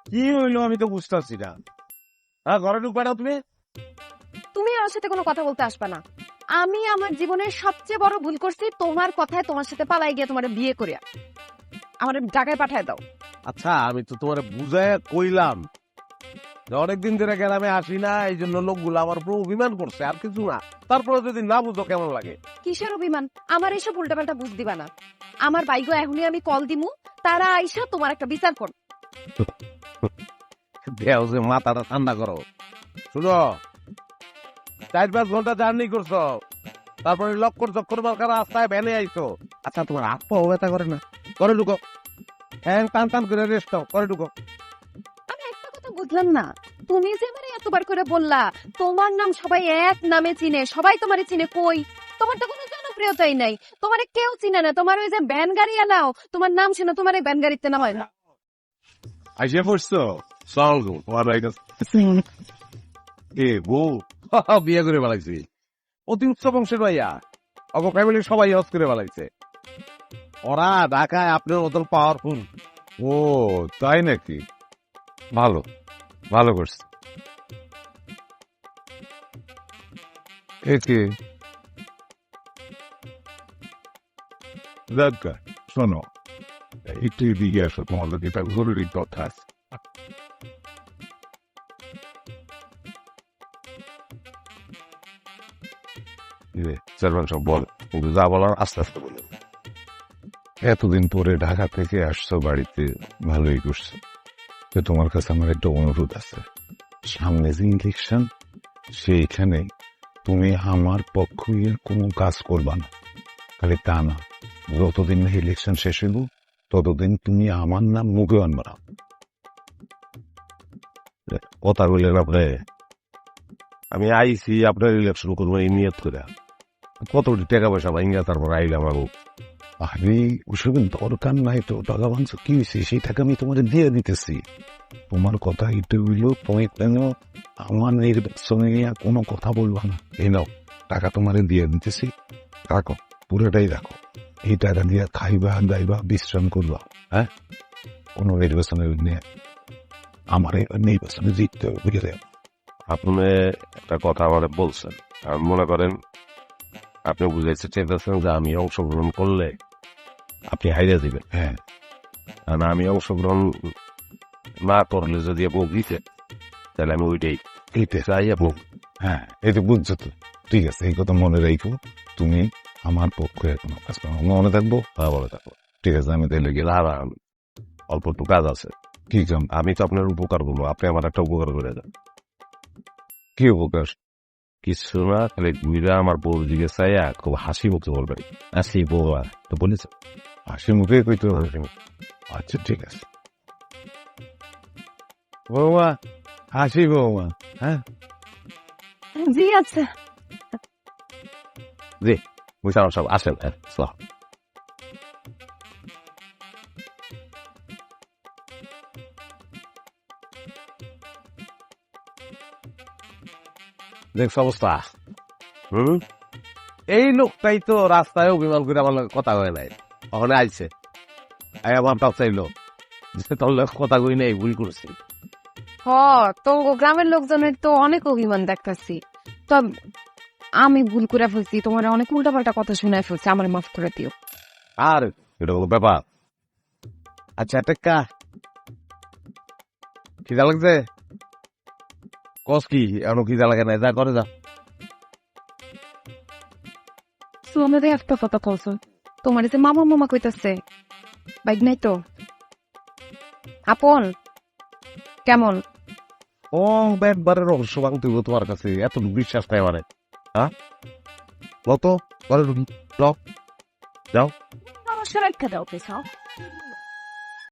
কি হইলো আমি তো বুঝতেছি না। হ্যাঁ, ঘরে ঢুকবে না তুমি? তুমি আমার সাথে কোনো কথা বলতে আসবে না। আমি আমার জীবনের সবচেয়ে বড় ভুল করছি তোমার কথায় তোমার সাথে পালাই গিয়ে তোমার বিয়ে করিয়া আমার ঢাকায় পাঠায় দাও। আচ্ছা, আমি তো তোমার বুঝায় কইলাম যে অনেকদিন ধরে গ্রামে আসি না, এই জন্য লোকগুলো আমার উপর অভিমান করছে, আর কিছু না। তারপরে যদি না বুঝো কেমন লাগে? কিসের অভিমান? আমার এইসব উল্টাপাল্টা বুঝ দিবা না। আমার বাইগো এখনই আমি কল দিমু, তারা আইসা তোমার একটা বিচার কর। দেও যে মাথাটা ঠান্ডা করো। শুনো, 4-5 ঘন্টা জার্নি করছো, তারপরে লক্কর চক্কর মার্কা রাস্তায় ভ্যানে আইছো। আচ্ছা, তোমার হাত পাও ব্যথা করে না? করে ঢুকো, হ্যাঁ, টান টান করে রেস্ট নাও, করে ঢুকো। আমি একটা কথা বুঝলাম না, তুমি যে মানে এতবার করে বললা তোমার নাম সবাই এক নামে চিনে, সবাই তোমারে চিনে, কই তোমার তো কোনো জনপ্রিয়তাই নাই, তোমারে কেউ চিনে না। তোমার ওই যে ভ্যান গাড়ি আলাও, তোমার নাম শুনে তোমার এই ভ্যান গাড়িতে নামায় না। আইসে পড়ছো সঙ্গ এ বউ, বিয়ে করে বেলাইছি। অতি উচ্চ বংশের ভাইয়া, অগ ফ্যামিলি সবাই হজ করে বেলাইছে। ওরা ঢাকায় আপনার মতন পাওয়ারফুল। ও তাই নাকি? ভালো, ভালো করছে। একে দাদা শোনো, একটু এদিকে আসো, তোমাদের এটা জরুরি কথা আছে। চেয়ারম্যান সব বল, কিন্তু যা বলার আস্তে আস্তে বলে। এতদিন পরে ঢাকা থেকে আসছো বাড়িতে, ভালোই করছো। তো তোমার কাছে আমার একটা অনুরোধ আছে, সামনে যে ইলেকশন, সেইখানে তুমি আমার পক্ষ নিয়ে কোনো কাজ করবা না। খালি তা না, যতদিন না ইলেকশন শেষ হইব ততদিন তুমি আমার নাম মুখে আনবা না। কথা বললেন আপনি, আমি আইসি আপনার ইলেকশন করবো এই নিয়ত করে। কত টাকা পয়সা ভাঙ্গা তারপর আইলাম আমি। আরে ওসবের দরকার নাই তো, টাকা ভাঙছ কি হয়েছে, সেই টাকা আমি তোমার দিয়ে দিতেছি। তোমার কথা এটা হইল, তুমি কেন আমার নির্বাচনে নিয়ে কোনো কথা বলবা না। এই নাও টাকা তোমারে দিয়ে দিতেছি, রাখো, পুরোটাই রাখো। এই টাকা দিয়ে খাইবা দাইবা বিশ্রাম করবা। হ্যাঁ, কোনো নির্বাচনের নিয়ে আমার নির্বাচনে জিততে হবে, বুঝে। আপনি একটা কথা আমাদের বলছেন, মনে করেন আপনি বুঝাইতে চাইতেছেন যে আমি অংশগ্রহণ করলে আপনি হাইরা দিবেন। হ্যাঁ, আর আমি অংশগ্রহণ না করলে যদি বউ দিতে, তাহলে আমি ওইটাই এইটা চাই। এবং হ্যাঁ, এই তো বুঝছো তো। ঠিক আছে, এই কথা মনে রাখো। তুমি আমার পক্ষে কোনো কাজ করো, মনে থাকবো। বলে থাকো। ঠিক আছে, আমি তাহলে গেলাম। আর অল্প একটু কাজ আছে। কি কাম? আমি তো আপনার উপকার করবো, আপনি আমার একটা উপকার করে দেন। কি উপকার? কিছু না, খালি ঘুরে আমার বউর দিকে চাইয়া খুব হাসি মুখে বলবেন, আসি বউ তো বলেছে। হাসি মুখে কইতে হবে। আচ্ছা ঠিক আছে, বৌমা, হাসি বৌমা। হ্যাঁ, জি আচ্ছা। জি বুঝলাম, সব আসেন। দেখছ অবস্থা? এই লোকটাই তো রাস্তায় অভিমান করে আমার লগে কথা কয় নাই, ওখানে আইছে আমার তাও চাইলো যে তোর লগে কথা কই নাই, ভুল করছি। হ, তো গ্রামের লোকজনের তো অনেক অভিমান দেখতেছি। তো আমি ভুল করে ফেলছি, তোমার অনেক উল্টাপাল্টা কথা শুনে ফেলছি, আমার মাফ করে দিও। আর এটা কোনো ব্যাপার? আচ্ছা টেক্কা, খিদা লাগছে? কস কি এমন খিদা লাগে নাই? যা করে যা। তুমি একটা কথা কলছো, তোমার যে মামা মামা কইতাছে, বাইক নাই তো আপন কেমন? ও একবারে রহস্য ভাঙতে হইব তোমার কাছে, এত বিশ্বাস নাই মানে? হ্যাঁ, লো তো ঘরে ঢুকি, লো যাও। নমস্কার, একটা দাও পেছাও।